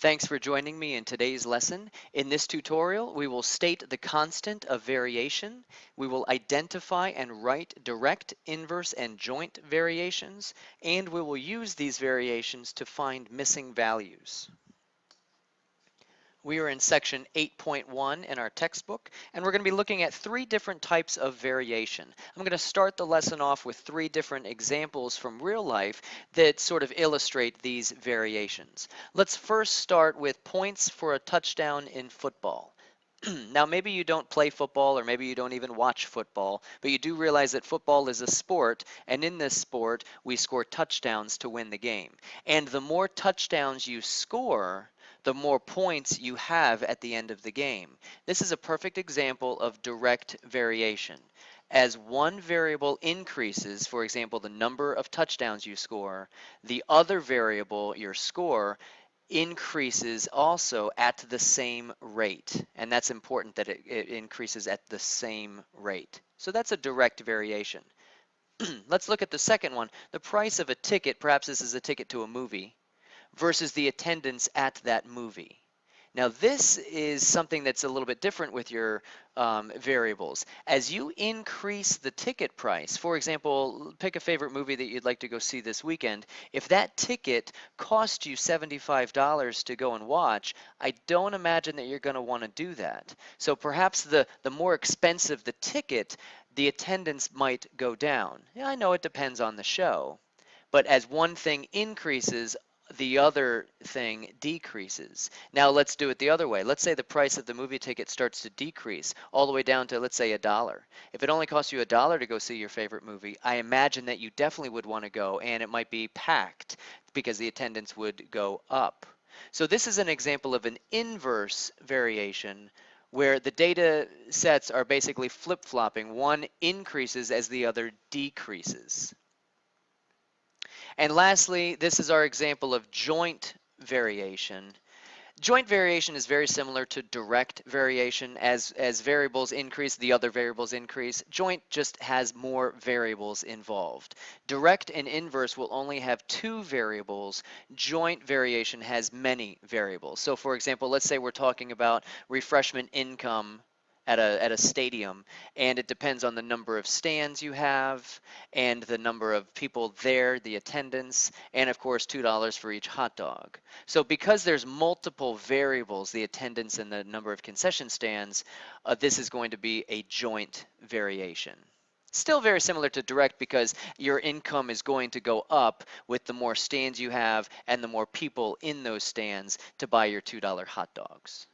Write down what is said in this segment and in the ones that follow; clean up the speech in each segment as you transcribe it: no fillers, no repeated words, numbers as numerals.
Thanks for joining me in today's lesson. In this tutorial, we will state the constant of variation. We will identify and write direct, inverse, and joint variations, and we will use these variations to find missing values. We are in section 8.1 in our textbook, and we're going to be looking at three different types of variation. I'm going to start the lesson off with three different examples from real life that sort of illustrate these variations. Let's first start with points for a touchdown in football. Now, maybe you don't play football or maybe you don't even watch football, but you do realize that football is a sport, and in this sport, we score touchdowns to win the game. And the more touchdowns you score, the more points you have at the end of the game. This is a perfect example of direct variation. As one variable increases, for example, the number of touchdowns you score, the other variable, your score, increases also at the same rate. And that's important that it increases at the same rate. So that's a direct variation. Let's look at the second one. The price of a ticket, perhaps this is a ticket to a movie, versus the attendance at that movie. Now this is something that's a little bit different with your variables. As you increase the ticket price, for example, pick a favorite movie that you'd like to go see this weekend. If that ticket cost you $75 to go and watch, I don't imagine that you're going to want to do that. So perhaps the more expensive the ticket, the attendance might go down. Yeah, I know it depends on the show, but as one thing increases, the other thing decreases. Now let's do it the other way. Let's say the price of the movie ticket starts to decrease all the way down to, let's say, $1. If it only costs you $1 to go see your favorite movie, I imagine that you definitely would want to go, and it might be packed because the attendance would go up. So this is an example of an inverse variation where the data sets are basically flip-flopping. One increases as the other decreases. And lastly, this is our example of joint variation. Joint variation is very similar to direct variation. As variables increase, the other variables increase. Joint just has more variables involved. Direct and inverse will only have two variables. Joint variation has many variables. So for example, let's say we're talking about refreshment income at a stadium, and it depends on the number of stands you have and the number of people there, the attendance, and of course $2 for each hot dog. So because there's multiple variables, the attendance and the number of concession stands, this is going to be a joint variation. Still very similar to direct because your income is going to go up with the more stands you have and the more people in those stands to buy your $2 hot dogs.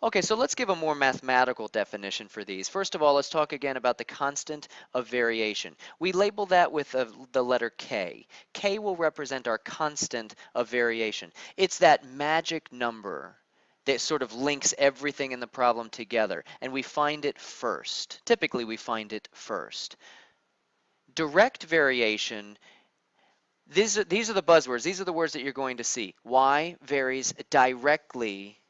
Okay, so let's give a more mathematical definition for these. First of all, let's talk again about the constant of variation. We label that with the letter K. K will represent our constant of variation. It's that magic number that sort of links everything in the problem together, and we find it first. Typically, we find it first. Direct variation, these are the buzzwords. These are the words that you're going to see. Y varies directly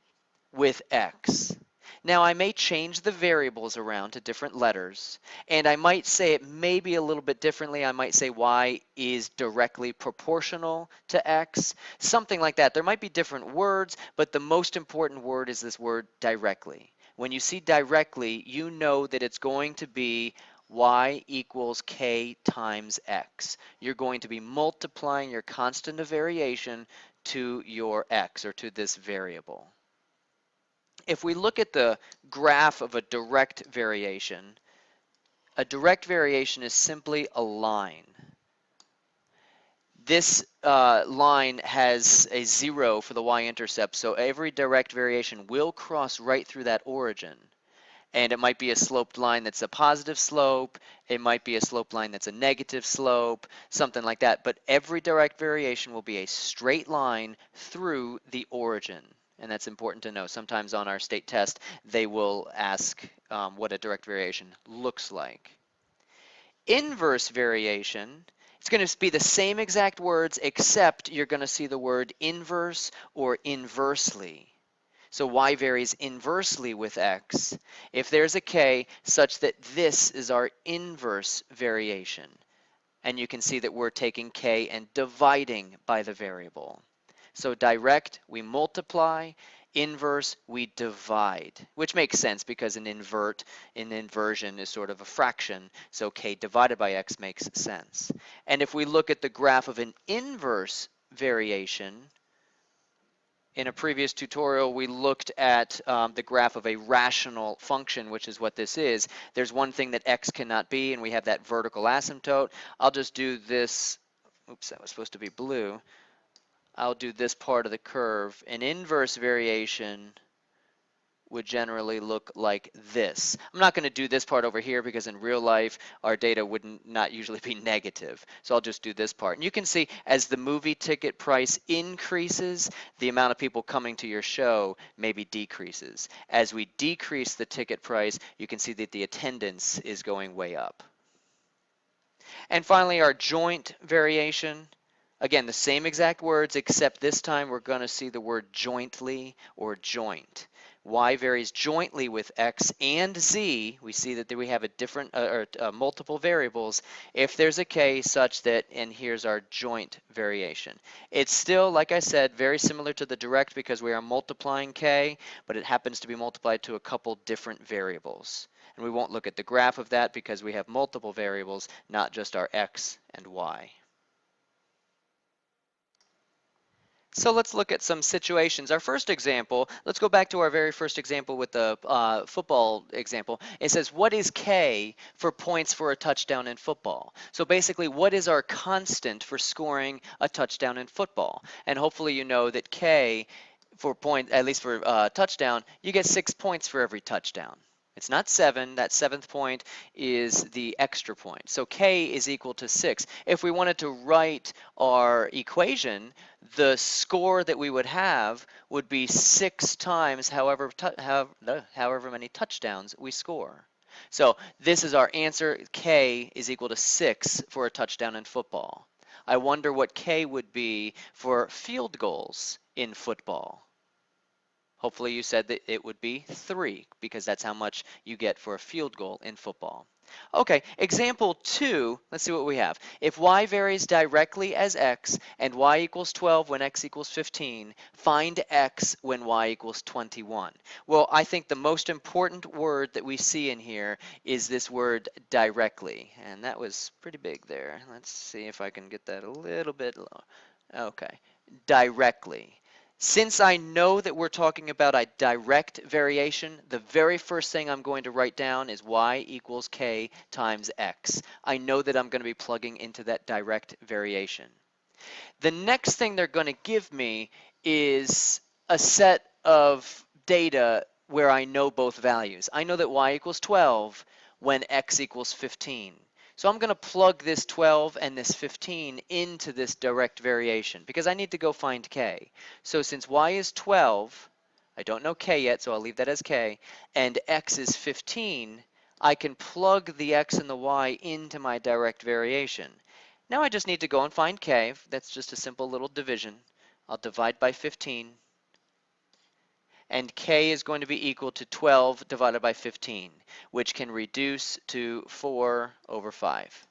with X. Now I may change the variables around to different letters, and I might say it maybe a little bit differently. I might say Y is directly proportional to X, something like that. There might be different words, but the most important word is this word directly. When you see directly, you know that it's going to be Y equals K times X. You're going to be multiplying your constant of variation to your X, or to this variable. If we look at the graph of a direct variation is simply a line. This line has a 0 for the y-intercept, so every direct variation will cross right through that origin. And it might be a sloped line that's a positive slope, it might be a sloped line that's a negative slope, something like that. But every direct variation will be a straight line through the origin. And that's important to know. Sometimes on our state test, they will ask what a direct variation looks like. Inverse variation, it's going to be the same exact words, except you're going to see the word inverse or inversely. So Y varies inversely with X if there's a K such that this is our inverse variation. And you can see that we're taking K and dividing by the variable. So direct, we multiply. Inverse, we divide, which makes sense because an inversion is sort of a fraction. So k divided by x makes sense. And if we look at the graph of an inverse variation, in a previous tutorial, we looked at the graph of a rational function, which is what this is. There's one thing that x cannot be, and we have that vertical asymptote. I'll just do this. Oops, that was supposed to be blue. I'll do this part of the curve. An inverse variation would generally look like this. I'm not going to do this part over here because in real life our data would not usually be negative. So I'll just do this part. And you can see as the movie ticket price increases, the amount of people coming to your show maybe decreases. As we decrease the ticket price, you can see that the attendance is going way up. And finally, our joint variation. Again, the same exact words, except this time we're going to see the word jointly or joint. Y varies jointly with X and Z. We see that we have a different multiple variables if there's a K such that, and here's our joint variation. It's still, like I said, very similar to the direct because we are multiplying K, but it happens to be multiplied to a couple different variables. And we won't look at the graph of that because we have multiple variables, not just our X and Y. So let's look at some situations. Our first example, let's go back to our very first example with the football example. It says, what is K for points for a touchdown in football? So basically, what is our constant for scoring a touchdown in football? And hopefully you know that K for point, at least for touchdown, you get 6 points for every touchdown. It's not 7. That 7th point is the extra point. So K is equal to 6. If we wanted to write our equation, the score that we would have would be 6 times however many touchdowns we score. So this is our answer. K is equal to 6 for a touchdown in football. I wonder what K would be for field goals in football. Hopefully you said that it would be 3 because that's how much you get for a field goal in football. Okay, example 2, let's see what we have. If y varies directly as x and y equals 12 when x equals 15, find x when y equals 21. Well, I think the most important word that we see in here is this word directly, and that was pretty big there. Let's see if I can get that a little bit low. Okay, directly. Since I know that we're talking about a direct variation, the very first thing I'm going to write down is y equals k times x. I know that I'm going to be plugging into that direct variation. The next thing they're going to give me is a set of data where I know both values. I know that y equals 12 when x equals 15. So I'm going to plug this 12 and this 15 into this direct variation because I need to go find k. So since y is 12, I don't know k yet, so I'll leave that as k, and x is 15, I can plug the x and the y into my direct variation. Now I just need to go and find k. That's just a simple little division. I'll divide by 15. And k is going to be equal to 12 divided by 15, which can reduce to 4 over 5.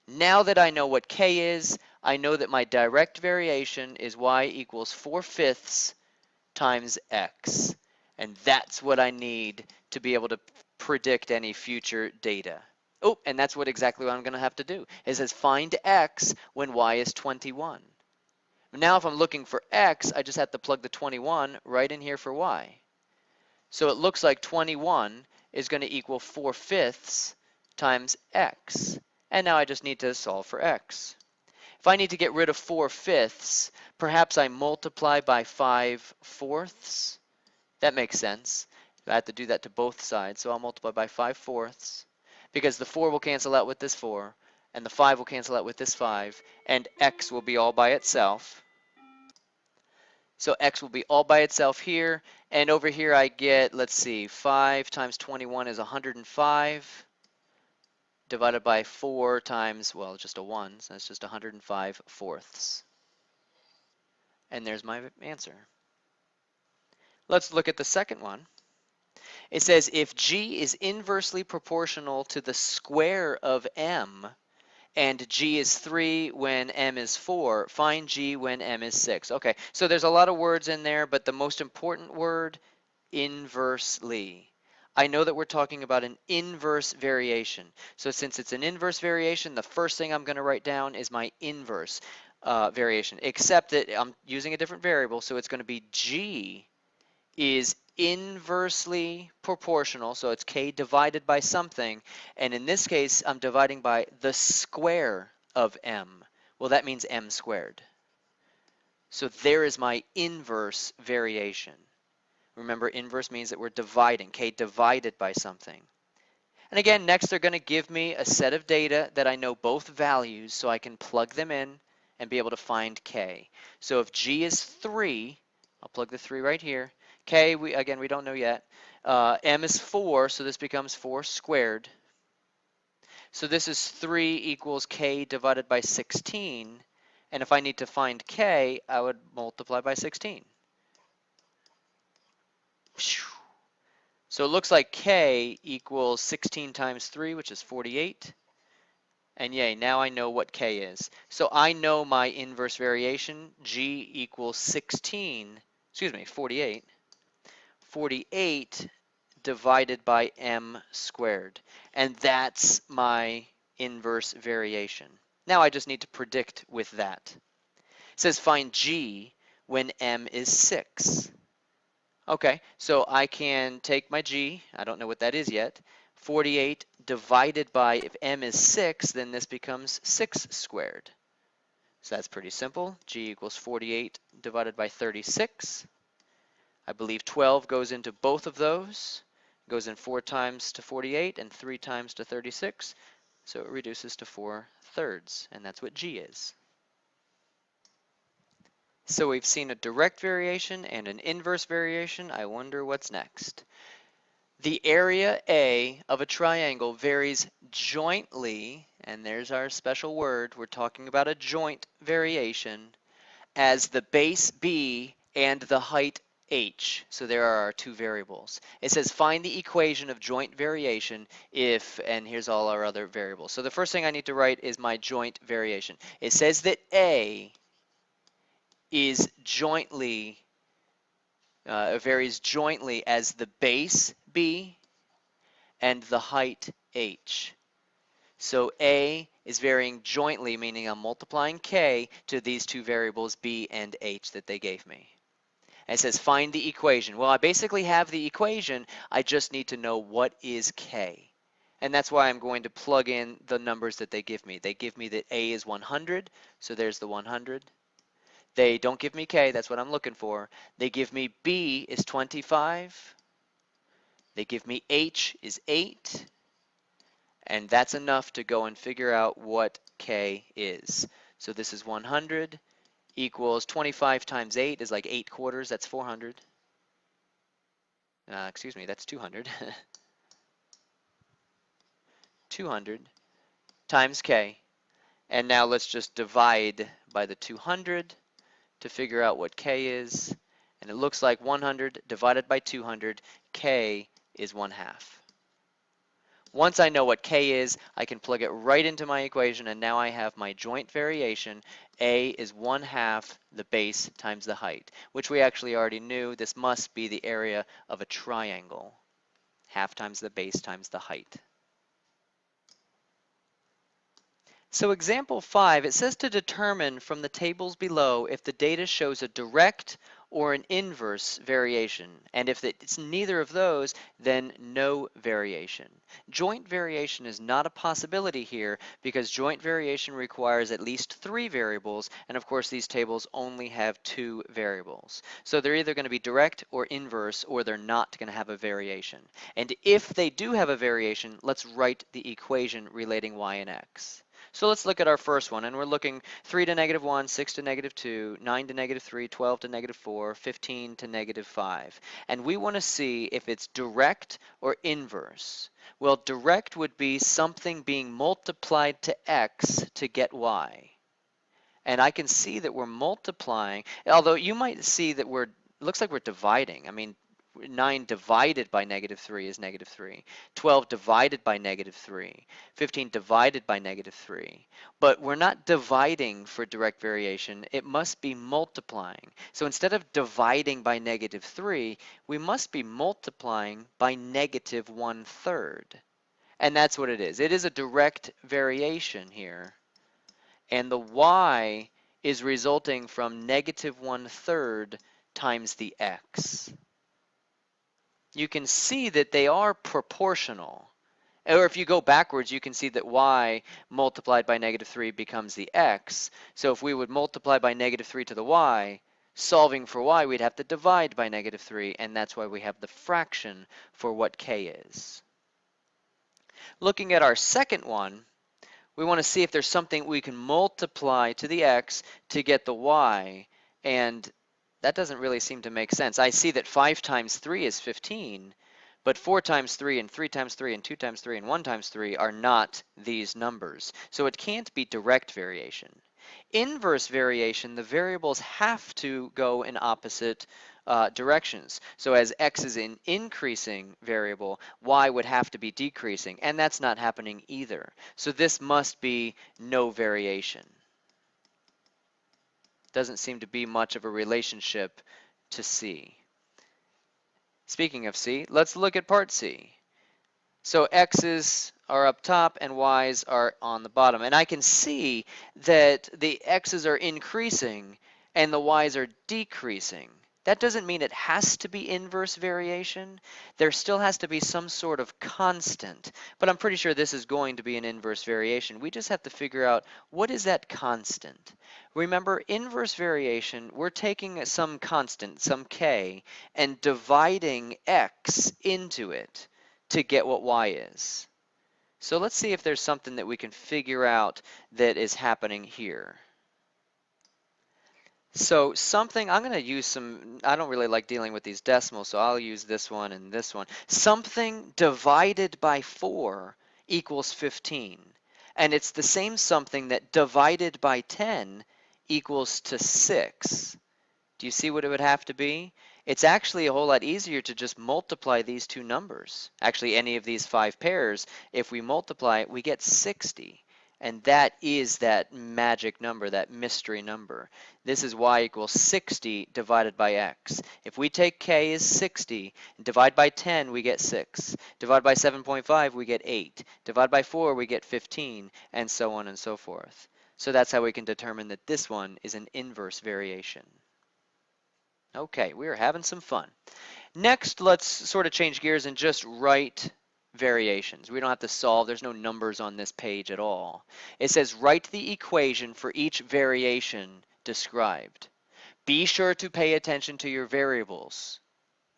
Now that I know what k is, I know that my direct variation is y equals 4/5 times x. And that's what I need to be able to predict any future data. Oh, and that's exactly what I'm going to have to do. It says find x when y is 21. Now if I'm looking for x, I just have to plug the 21 right in here for y. So it looks like 21 is going to equal 4/5 times x. And now I just need to solve for x. If I need to get rid of 4/5, perhaps I multiply by 5/4. That makes sense. I have to do that to both sides, so I'll multiply by 5/4 because the 4 will cancel out with this 4, and the 5 will cancel out with this 5, and x will be all by itself. So x will be all by itself here, and over here I get, let's see, 5 times 21 is 105, divided by 4 times, well, just a 1, so that's just 105/4. And there's my answer. Let's look at the second one. It says if g is inversely proportional to the square of m, and G is 3 when M is 4. Find G when M is 6. Okay, so there's a lot of words in there, but the most important word, inversely. I know that we're talking about an inverse variation. So since it's an inverse variation, the first thing I'm going to write down is my inverse variation, except that I'm using a different variable, so it's going to be G is inversely proportional, so it's k divided by something, and in this case I'm dividing by the square of m. Well, that means m squared. So there is my inverse variation. Remember, inverse means that we're dividing, k divided by something. And again, next they're going to give me a set of data that I know both values, so I can plug them in and be able to find k. So if g is 3, I'll plug the 3 right here. K, we don't know yet. M is 4, so this becomes 4 squared. So this is 3 equals k divided by 16. And if I need to find k, I would multiply by 16. So it looks like k equals 16 times 3, which is 48. And yay, now I know what k is. So I know my inverse variation, g equals 48. 48 divided by m squared. And that's my inverse variation. Now I just need to predict with that. It says find g when m is 6. Okay, so I can take my g, I don't know what that is yet, 48 divided by, if m is 6, then this becomes 6 squared. So that's pretty simple. G equals 48 divided by 36. I believe 12 goes into both of those. It goes in 4 times to 48 and 3 times to 36. So it reduces to 4/3, and that's what G is. So we've seen a direct variation and an inverse variation. I wonder what's next. The area A of a triangle varies jointly, and there's our special word, we're talking about a joint variation, as the base B and the height h. So there are our two variables. It says find the equation of joint variation if, and here's all our other variables. So the first thing I need to write is my joint variation. It says that A is jointly, varies jointly as the base B and the height h. So A is varying jointly, meaning I'm multiplying k to these two variables b and h that they gave me. And it says find the equation. Well, I basically have the equation. I just need to know what is k. And that's why I'm going to plug in the numbers that they give me. They give me that A is 100, so there's the 100. They don't give me k, that's what I'm looking for. They give me B is 25. They give me H is 8. And that's enough to go and figure out what k is. So this is 100 equals 25 times 8 is like 8/4, that's 400. Excuse me, that's 200. 200 times k. And now let's just divide by the 200 to figure out what k is. And it looks like 100 divided by 200, k is 1/2. Once I know what k is, I can plug it right into my equation, and now I have my joint variation. A is 1/2 the base times the height, which we actually already knew. This must be the area of a triangle. 1/2 times the base times the height. So example 5, it says to determine from the tables below if the data shows a direct or an inverse variation, and if it's neither of those, then no variation. Joint variation is not a possibility here because joint variation requires at least 3 variables, and of course these tables only have 2 variables. So they're either going to be direct or inverse, or they're not going to have a variation. And if they do have a variation, let's write the equation relating y and x. So let's look at our first one, and we're looking 3 to -1, 6 to -2, 9 to -3, 12 to -4, 15 to -5. And we want to see if it's direct or inverse. Well, direct would be something being multiplied to x to get y. And I can see that we're multiplying, although you might see that looks like we're dividing. I mean, 9 divided by -3 is -3. 12 divided by -3. 15 divided by -3. But we're not dividing for direct variation. It must be multiplying. So instead of dividing by -3, we must be multiplying by -1/3. And that's what it is. It is a direct variation here. And the y is resulting from -1/3 times the x. You can see that they are proportional. Or if you go backwards, you can see that y multiplied by -3 becomes the x. So if we would multiply by -3 to the y, solving for y, we'd have to divide by -3, and that's why we have the fraction for what k is. Looking at our second one, we want to see if there's something we can multiply to the x to get the y, and that doesn't really seem to make sense. I see that 5 times 3 is 15, but 4 times 3 and 3 times 3 and 2 times 3 and 1 times 3 are not these numbers. So it can't be direct variation. Inverse variation, the variables have to go in opposite directions. So as x is an increasing variable, y would have to be decreasing, and that's not happening either. So this must be no variation. Doesn't seem to be much of a relationship to C. Speaking of C, let's look at part C. So x's are up top and y's are on the bottom. And I can see that the x's are increasing and the y's are decreasing. That doesn't mean it has to be inverse variation. There still has to be some sort of constant, but I'm pretty sure this is going to be an inverse variation. We just have to figure out what is that constant. Remember, inverse variation, we're taking some constant, some k, and dividing x into it to get what y is. So let's see if there's something that we can figure out that is happening here. So something, I'm going to use some, I don't really like dealing with these decimals, so I'll use this one and this one. Something divided by 4 equals 15. And it's the same something that divided by 10 equals to 6. Do you see what it would have to be? It's actually a whole lot easier to just multiply these two numbers. Actually, any of these 5 pairs, if we multiply it, we get 60. And that is that magic number, that mystery number. This is y equals 60 divided by x. If we take k as 60, and divide by 10, we get 6. Divide by 7.5, we get 8. Divide by 4, we get 15, and so on and so forth. So that's how we can determine that this one is an inverse variation. Okay, we are having some fun. Next, let's sort of change gears and just write variations. We don't have to solve. There's no numbers on this page at all. It says write the equation for each variation described. Be sure to pay attention to your variables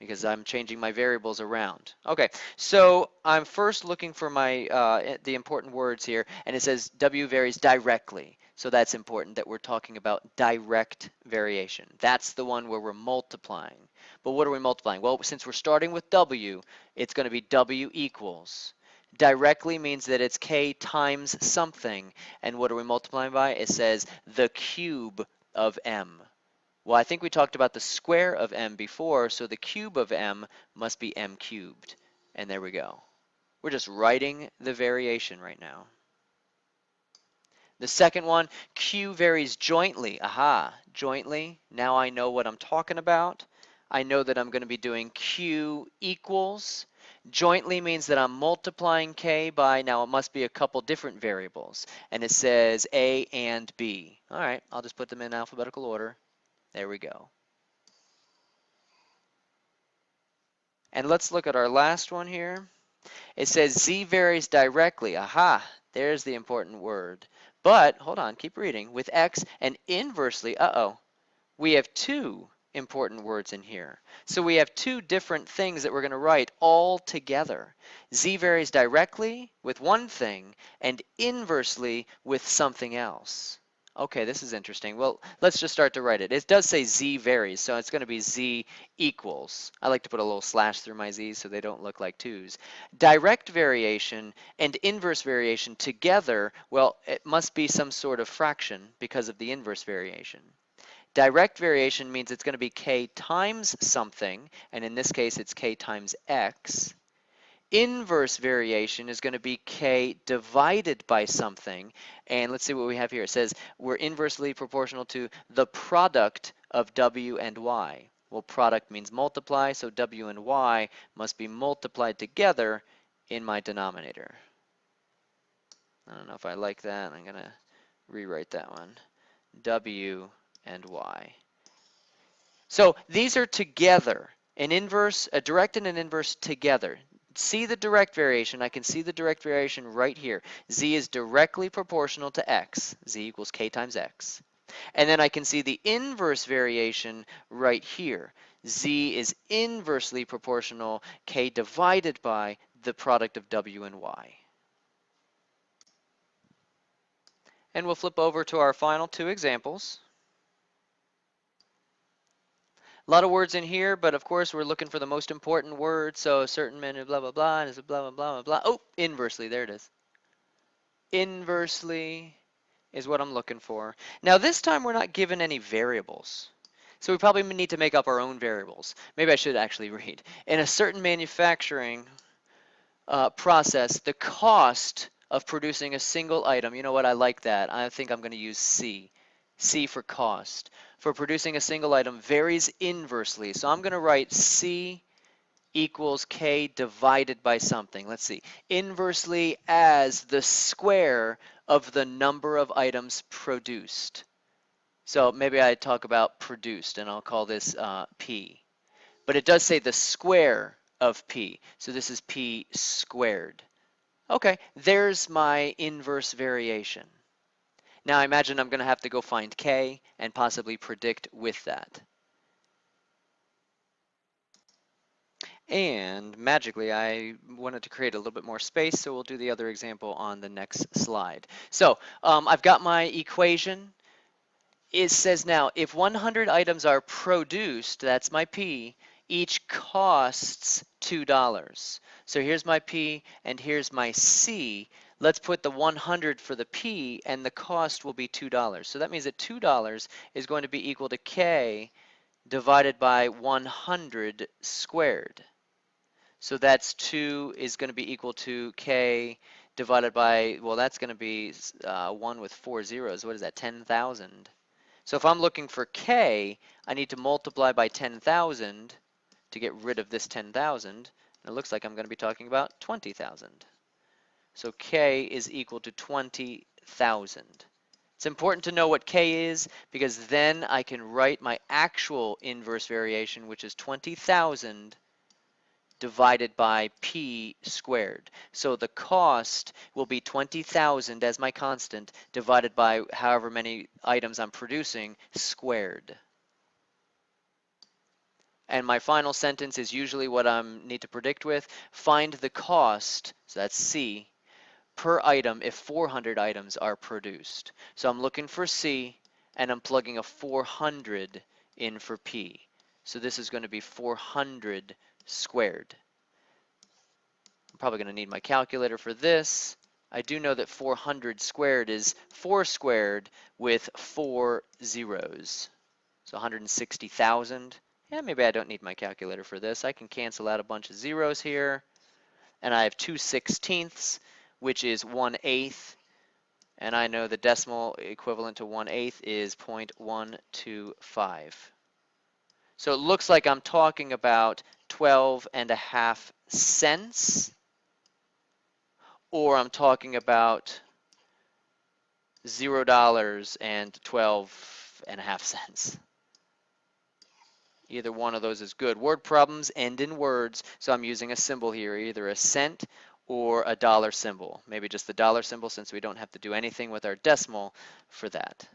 because I'm changing my variables around. Okay, so I'm first looking for my the important words here, and it says W varies directly. So that's important that we're talking about direct variation. That's the one where we're multiplying. But what are we multiplying? Well, since we're starting with W, it's going to be W equals. Directly means that it's K times something. And what are we multiplying by? It says the cube of M. Well, I think we talked about the square of M before, so the cube of M must be M cubed. And there we go. We're just writing the variation right now. The second one, Q varies jointly. Aha, jointly. Now I know what I'm talking about. I know that I'm going to be doing Q equals. Jointly means that I'm multiplying K by, now it must be a couple different variables. And it says A and B. All right, I'll just put them in alphabetical order. There we go. And let's look at our last one here. It says Z varies directly. Aha, there's the important word. But, hold on, keep reading. With X and inversely, we have 2 important words in here. So we have 2 different things that we're going to write all together. Z varies directly with one thing and inversely with something else. Okay, this is interesting. Well, let's just start to write it. It does say Z varies, so it's going to be Z equals. I like to put a little slash through my Z's so they don't look like 2's. Direct variation and inverse variation together, well, it must be some sort of fraction because of the inverse variation. Direct variation means it's going to be k times something, and in this case it's k times x. Inverse variation is going to be k divided by something, and let's see what we have here. It says we're inversely proportional to the product of w and y. Well, product means multiply, so w and y must be multiplied together in my denominator. I don't know if I like that. I'm going to rewrite that one. W and y. So these are together. An inverse, a direct and an inverse together. See the direct variation. I can see the direct variation right here. Z is directly proportional to x. Z equals k times x. And then I can see the inverse variation right here. Z is inversely proportional, k divided by the product of w and y. And we'll flip over to our final two examples. A lot of words in here, but of course we're looking for the most important word. So certain men, blah, blah, blah, and it's blah, blah, blah, blah, blah. Oh, inversely, there it is. Inversely is what I'm looking for. Now this time we're not given any variables. So we probably need to make up our own variables. Maybe I should actually read. In a certain manufacturing process, the cost of producing a single item, you know what, I like that. I think I'm going to use C. C for cost. For producing a single item varies inversely. So I'm going to write C equals K divided by something. Let's see. Inversely as the square of the number of items produced. So maybe I talk about produced, and I'll call this P. But it does say the square of P. So this is P squared. Okay, there's my inverse variation. Now I imagine I'm going to have to go find K and possibly predict with that. And magically, I wanted to create a little bit more space, so we'll do the other example on the next slide. So I've got my equation. It says now, if 100 items are produced, that's my P, each costs $2. So here's my P and here's my C. Let's put the 100 for the P and the cost will be $2. So that means that $2 is going to be equal to K divided by 100 squared. So that's 2 is going to be equal to K divided by, well, that's going to be 1 with 4 zeros. What is that, 10,000? So if I'm looking for K, I need to multiply by 10,000 to get rid of this 10,000. And it looks like I'm going to be talking about 20,000. So K is equal to 20,000. It's important to know what K is because then I can write my actual inverse variation, which is 20,000 divided by P squared. So the cost will be 20,000 as my constant divided by however many items I'm producing squared. And my final sentence is usually what I need to predict with. Find the cost, so that's C, per item if 400 items are produced. So I'm looking for C and I'm plugging a 400 in for P. So this is going to be 400 squared. I'm probably going to need my calculator for this. I do know that 400 squared is 4 squared with 4 zeros. So 160,000. Yeah, maybe I don't need my calculator for this. I can cancel out a bunch of zeros here. And I have 2/16, which is 1/8. And I know the decimal equivalent to 1/8 is 0.125. So it looks like I'm talking about 12.5 cents. Or I'm talking about $0 and 12.5 cents. Either one of those is good. Word problems end in words, so I'm using a symbol here, either a cent or a dollar symbol. Maybe just the dollar symbol since we don't have to do anything with our decimal for that.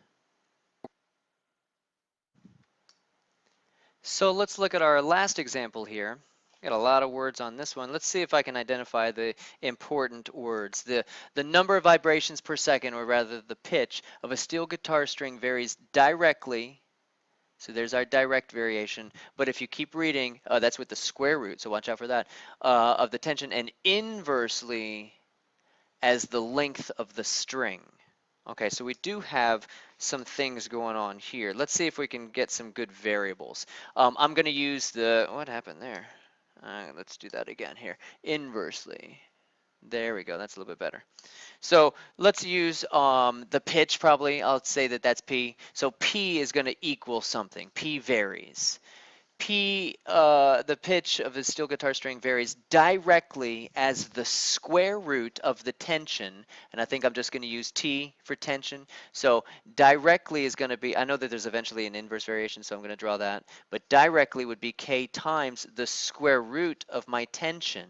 So let's look at our last example here. Got a lot of words on this one. Let's see if I can identify the important words. The number of vibrations per second, or rather the pitch, of a steel guitar string varies directly. So there's our direct variation. But if you keep reading, that's with the square root, so watch out for that, of the tension, and inversely as the length of the string. Okay, so we do have some things going on here. Let's see if we can get some good variables. I'm going to use what happened there? Let's do that again here. Inversely. There we go. That's a little bit better. So let's use the pitch probably. I'll say that that's P. So P is going to equal something. P varies. The pitch of the steel guitar string varies directly as the square root of the tension, and I think I'm just going to use T for tension. So directly is going to be, I know that there's eventually an inverse variation, so I'm going to draw that, but directly would be K times the square root of my tension,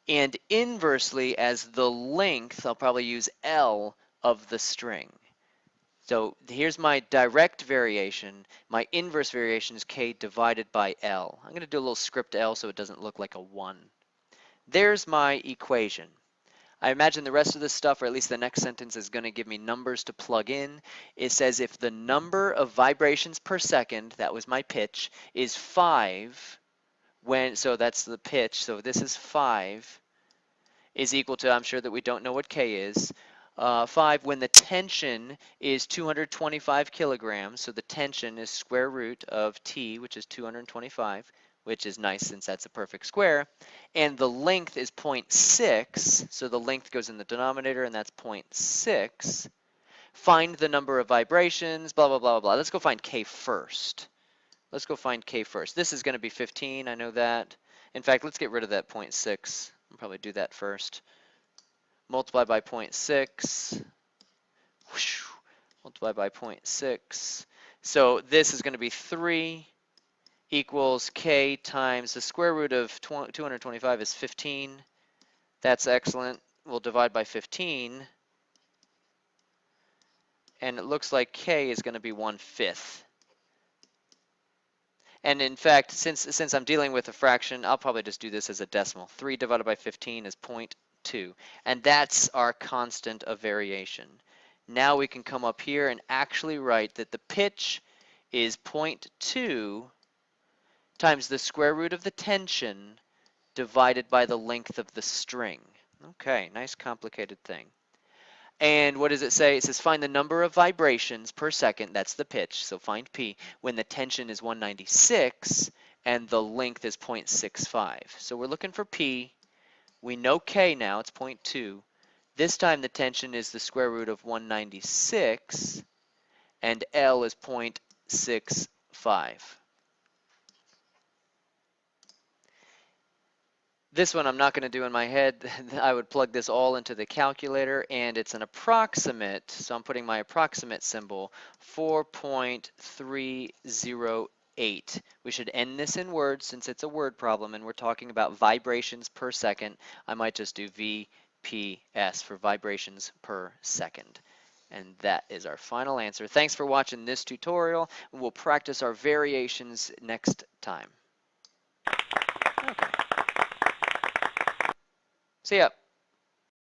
and inversely as the length, I'll probably use L of the string. So here's my direct variation. My inverse variation is K divided by L. I'm going to do a little script L so it doesn't look like a 1. There's my equation. I imagine the rest of this stuff, or at least the next sentence, is going to give me numbers to plug in. It says if the number of vibrations per second, that was my pitch, is 5, so that's the pitch, so this is 5, is equal to, I'm sure that we don't know what K is, 5 when the tension is 225 kilograms, so the tension is square root of T, which is 225, which is nice since that's a perfect square, and the length is 0.6, so the length goes in the denominator, and that's 0.6. Find the number of vibrations, blah, blah, blah, blah. Let's go find K first. Let's go find K first. This is going to be 15, I know that. In fact, let's get rid of that 0.6. I'll probably do that first. Multiply by 0.6. Whoosh, multiply by 0.6. So this is going to be 3 equals K times the square root of 225 is 15. That's excellent. We'll divide by 15. And it looks like K is going to be 1/5. And in fact, since I'm dealing with a fraction, I'll probably just do this as a decimal. 3 divided by 15 is 0.2. And that's our constant of variation. Now we can come up here and actually write that the pitch is 0.2 times the square root of the tension divided by the length of the string. Okay, nice complicated thing. And what does it say? It says find the number of vibrations per second, that's the pitch, so find P, when the tension is 196 and the length is 0.65. So we're looking for P. We know K now, it's 0.2. This time the tension is the square root of 196 and L is 0.65. This one I'm not going to do in my head. I would plug this all into the calculator, and it's an approximate, so I'm putting my approximate symbol, 4.308. We should end this in words since it's a word problem and we're talking about vibrations per second. I might just do VPS for vibrations per second. And that is our final answer. Thanks for watching this tutorial. We'll practice our variations next time. Okay. See ya.